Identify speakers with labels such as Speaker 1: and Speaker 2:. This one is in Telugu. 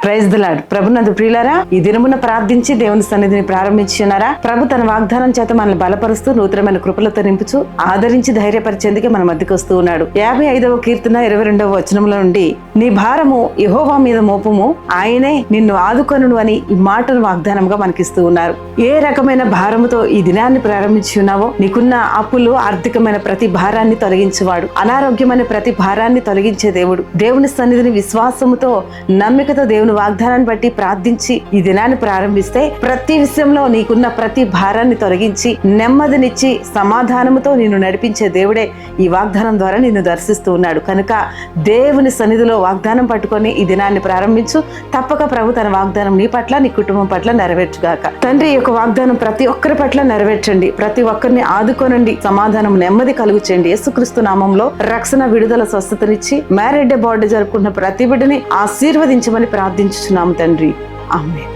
Speaker 1: Praise the lord. ప్రభునందు ప్రియులారా, ఈ దినమున ప్రార్థించి దేవుని సన్నిధిని ప్రారంభించున్నారా? ప్రభు తన వాగ్దానం చేత మనల్ని బలపరుస్తూ నూతనమైన కృపలతో నింపుచు ఆదరించి ధైర్యపరిచేందుకే మన మధ్యకు వస్తూ ఉన్నాడు. 55వ కీర్తన 22వ వచనంలో నుండి, నీ భారము యెహోవా మీద మోపుము, ఆయనే నిన్ను ఆదుకొనును అని ఈ మాటను వాగ్దానంగా మనకిస్తూ ఉన్నారు. ఏ రకమైన భారముతో ఈ దినాన్ని ప్రారంభించి ఉన్నావో, నీకున్న అప్పులు, ఆర్థికమైన ప్రతి భారాన్ని తొలగించేవాడు, అనారోగ్యమైన ప్రతి భారాన్ని తొలగించే దేవుడు. దేవుని సన్నిధిని విశ్వాసముతో, నమ్మికతో దేవుని వాగ్దానాన్ని బట్టి ప్రార్థించి ఈ దినాన్ని ప్రారంభిస్తే ప్రతి విషయంలో నీకున్న ప్రతి భారాన్ని తొలగించి నెమ్మదినిచ్చి సమాధానముతో నిన్ను నడిపించే దేవుడే ఈ వాగ్దానం ద్వారా నిన్ను దర్శిస్తూ ఉన్నాడు. కనుక దేవుని సన్నిధిలో వాగ్దానం పట్టుకొని ఈ దినాన్ని ప్రారంభించు. తప్పక ప్రభు తన వాగ్దానం నీ పట్ల, నీ కుటుంబం పట్ల నెరవేర్చుగాక. తండ్రి యొక్క వాగ్దానం ప్రతి ఒక్కరి పట్ల నెరవేర్చండి. ప్రతి ఒక్కరిని ఆదుకోనండి. సమాధానం, నెమ్మది కలుగు చేయండి. యేసుక్రీస్తు నామంలో రక్షణ, విడుదల, స్వస్థతనిచ్చి మ్యారేడ్ డే బర్త్డే జరుపుకున్న ప్రతి బిడ్డని ఆశీర్వదించమని ప్రార్థించుచున్నాము తండ్రి. ఆమేన్.